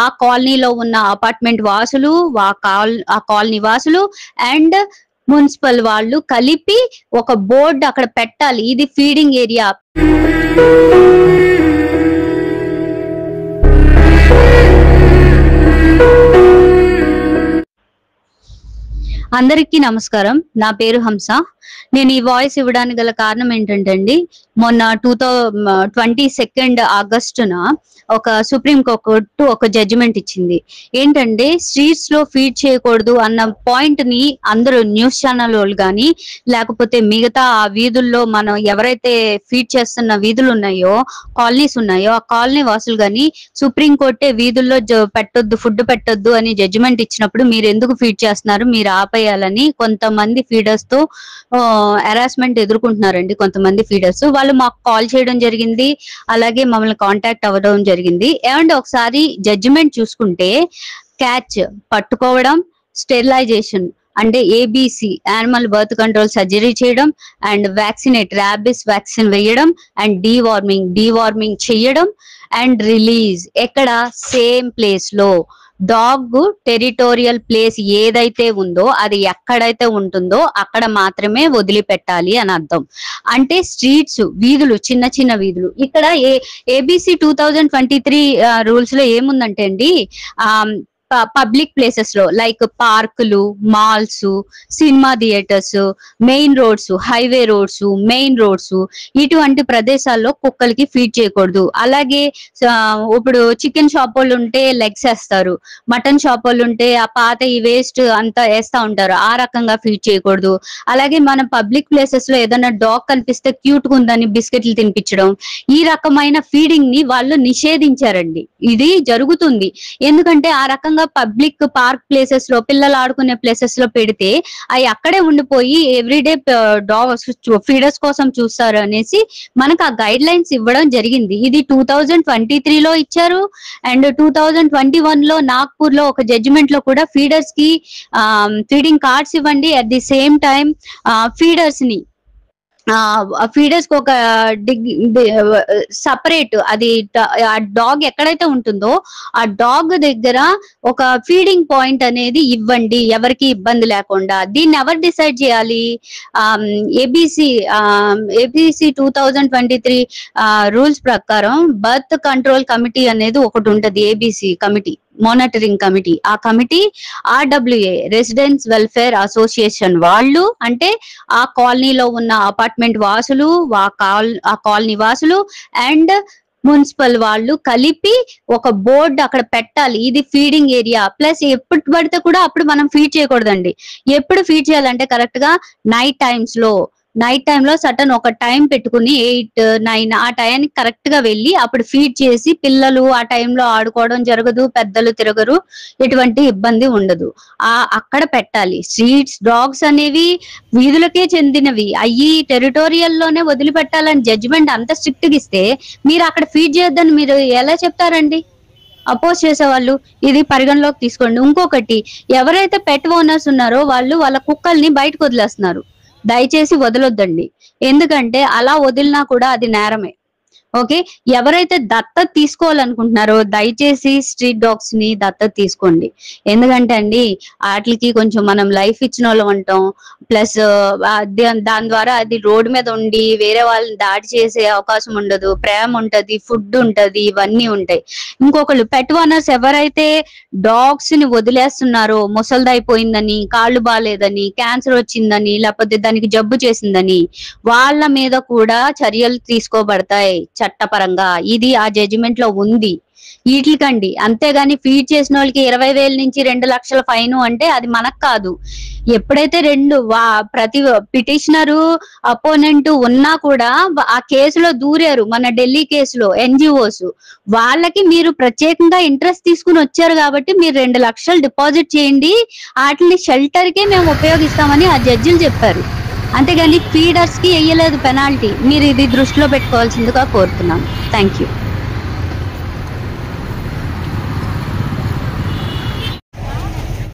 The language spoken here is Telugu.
ఆ కాలనీలో ఉన్న అపార్ట్మెంట్ వాసులు, ఆ కాలనీ వాసులు అండ్ మున్సిపల్ వాళ్ళు కలిపి ఒక బోర్డు అక్కడ పెట్టాలి, ఇది ఫీడింగ్ ఏరియా. అందరికీ నమస్కారం. నా పేరు హంస. నేను ఈ వాయిస్ ఇవ్వడానికి గల కారణం ఏంటంటే అండి, మొన్న 22 ఆగస్టున ఒక సుప్రీం కోర్టు ఒక జడ్జిమెంట్ ఇచ్చింది. ఏంటంటే స్ట్రీట్స్ లో ఫీడ్ చేయకూడదు అన్న పాయింట్ ని అందరూ న్యూస్ ఛానల్ వాళ్ళు కానీ లేకపోతే మిగతా ఆ వీధుల్లో మనం ఎవరైతే ఫీడ్ చేస్తున్న వీధులు ఉన్నాయో, కాలనీస్ ఉన్నాయో, ఆ కాలనీ వాసులు కానీ సుప్రీం కోర్టే వీధుల్లో పెట్టొద్దు, ఫుడ్ పెట్టొద్దు అని జడ్జిమెంట్ ఇచ్చినప్పుడు మీరు ఎందుకు ఫీడ్ చేస్తున్నారు, మీరు ఆపేయాలని కొంతమంది ఫీడర్స్ తో హెరాస్మెంట్ ఎదుర్కొంటున్నారండి. కొంతమంది ఫీడర్స్ వాళ్ళు మాకు కాల్ చేయడం జరిగింది, అలాగే మమ్మల్ని కాంటాక్ట్ అవ్వడం జరిగింది. అండ్ ఒకసారి జడ్జిమెంట్ చూసుకుంటే క్యాచ్ పట్టుకోవడం, స్టెరిలైజేషన్ అంటే ABC animal birth control surgery చేయడం, అండ్ వ్యాక్సినేట్ ర్యాబిస్ వ్యాక్సిన్ వేయడం, అండ్ డీవార్మింగ్ చేయడం, అండ్ రిలీజ్ ఎక్కడ సేమ్ ప్లేస్ లో. డాగ్ టెరిటోరియల్ ప్లేస్ ఏదైతే ఉందో అది ఎక్కడైతే ఉంటుందో అక్కడ మాత్రమే వదిలిపెట్టాలి అని అర్థం. అంటే స్ట్రీట్స్, వీధులు, చిన్న చిన్న వీధులు. ఇక్కడ ఏబిసి 2023 రూల్స్ లో ఏముందంటే అండి, పబ్లిక్ ప్లేసెస్ లో లైక్ పార్కులు, malls, cinema theatres, main roads, highway roads, main roads, ఇటువంటి ప్రదేశాల్లో కుక్కలకి ఫీడ్ చేయకూడదు. అలాగే ఇప్పుడు చికెన్ షాప్ వాళ్ళు ఉంటే లెగ్స్ వేస్తారు, మటన్ షాప్ వాళ్ళు ఉంటే ఆ పాత ఈ వేస్ట్ అంతా వేస్తా ఉంటారు, ఆ రకంగా ఫీడ్ చేయకూడదు. అలాగే మనం పబ్లిక్ ప్లేసెస్ లో ఏదైనా డాగ్ కనిపిస్తే క్యూట్ గా ఉందని బిస్కెట్లు తినిపించడం, ఈ రకమైన ఫీడింగ్ ని వాళ్ళు నిషేధించారండి. ఇది జరుగుతుంది ఎందుకంటే ఆ రకంగా పబ్లిక్ పార్క్ ప్లేసెస్ లో, పిల్లలు ఆడుకునే ప్లేసెస్ లో పెడితే అవి అక్కడే ఉండిపోయి ఎవ్రీడే డాగ్స్ ఫీడర్స్ కోసం చూస్తారు అనేసి మనకు ఆ గైడ్ లైన్స్ ఇవ్వడం జరిగింది. ఇది 2023 లో ఇచ్చారు. అండ్ 2021 లో నాగ్పూర్ లో ఒక జడ్జిమెంట్ లో కూడా ఫీడర్స్ కి ఫీడింగ్ కార్డ్స్ ఇవ్వండి, at the same time feeders కి ఒక సపరేట్, అది ఆ డాగ్ ఎక్కడైతే ఉంటుందో ఆ డాగ్ దగ్గర ఒక ఫీడింగ్ పాయింట్ అనేది ఇవ్వండి, ఎవరికి ఇబ్బంది లేకుండా. దీన్ని ఎవరు డిసైడ్ చేయాలి? ఏబిసి 2023 రూల్స్ ప్రకారం బర్త్ కంట్రోల్ కమిటీ అనేది ఒకటి ఉంటది, ఏబిసి కమిటీ, మానిటరింగ్ కమిటీ. ఆ committee RWA residence welfare association వాళ్ళు, అంటే ఆ కాలనీలో ఉన్న అపార్ట్మెంట్ వాసులు, ఆ కాలనీ వాసులు అండ్ మున్సిపల్ వాళ్ళు కలిపి ఒక బోర్డు అక్కడ పెట్టాలి, ఇది ఫీడింగ్ ఏరియా. ప్లస్ ఎప్పుడు పడితే కూడా అప్పుడు మనం ఫీడ్ చేయకూడదండి. ఎప్పుడు ఫీడ్ చేయాలంటే కరెక్ట్ గా నైట్ టైంలో సటన్ ఒక టైం పెట్టుకుని 8, 9 ఆ టైంకి కరెక్ట్ గా వెళ్ళి అప్పుడు ఫీడ్ చేసి, పిల్లలు ఆ టైంలో ఆడుకోవడం జరగదు, పెద్దలు తిరగరు, ఎటువంటి ఇబ్బంది ఉండదు, అక్కడ పెట్టాలి. స్ట్రీట్స్ డాగ్స్ అనేవి వీధులకే చెందినవి, అయ్యి టెరిటోరియల్ లోనే వదిలిపెట్టాలని జడ్జిమెంట్ అంత స్ట్రిక్ట్ గా ఇస్తే మీరు అక్కడ ఫీడ్ చేయొద్దని మీరు ఎలా చెప్తారండి? అపోజ్ చేసేవాళ్ళు ఇది పరిగణలోకి తీసుకోండి. ఇంకొకటి, ఎవరైతే పెట్ ఓనర్స్ ఉన్నారో వాళ్ళు వాళ్ళ కుక్కల్ని బయటకు వదిలేస్తున్నారు, దయచేసి వదలొద్దండి. ఎందుకంటే అలా వదిలినా కూడా అది నేరమే. ఓకే, ఎవరైతే దత్తత తీసుకోవాలనుకుంటున్నారో దయచేసి స్ట్రీట్ డాగ్స్ ని దత్తత తీసుకోండి. ఎందుకంటే అండి వాటికి కొంచెం మనం లైఫ్ ఇచ్చిన వాళ్ళం అంటాం, ప్లస్ దాని ద్వారా అది రోడ్డు మీద ఉండి వేరే వాళ్ళని దాడి చేసే అవకాశం ఉండదు, ప్రేమ ఉంటది, ఫుడ్ ఉంటది, ఇవన్నీ ఉంటాయి. ఇంకొకళ్ళు పెట్ ఓనర్స్ ఎవరైతే డాగ్స్ ని వదిలేస్తున్నారో, ముసలిదైపోయిందని, కాళ్ళు బాగాలేదని, క్యాన్సర్ వచ్చిందని, లేకపోతే దానికి జబ్బు చేసిందని, వాళ్ళ మీద కూడా చర్యలు తీసుకోబడతాయి చట్టపరంగా. ఇది ఆ జడ్జిమెంట్ లో ఉంది. వీటికండి, అంతేగాని ఫీడ్ చేసిన వాళ్ళకి 20,000 నుంచి 2 లక్షల ఫైన్ అంటే అది మనకు కాదు. ఎప్పుడైతే ప్రతి పిటిషనరు అపోనెంట్ ఉన్నా కూడా ఆ కేసులో దూరారు, మన ఢిల్లీ కేసులో NGOs, వాళ్ళకి మీరు ప్రత్యేకంగా ఇంట్రెస్ట్ తీసుకుని వచ్చారు కాబట్టి మీరు 2 లక్షలు డిపాజిట్ చేయండి, వాటిని షెల్టర్ కే మేము ఉపయోగిస్తామని ఆ జడ్జిలు చెప్పారు. అంతేగాని ఫీడర్స్ కి వేయలేదు పెనాల్టీ. మీరు ఇది దృష్టిలో పెట్టుకోవాల్సిందిగా కోరుతున్నాను. Thank you.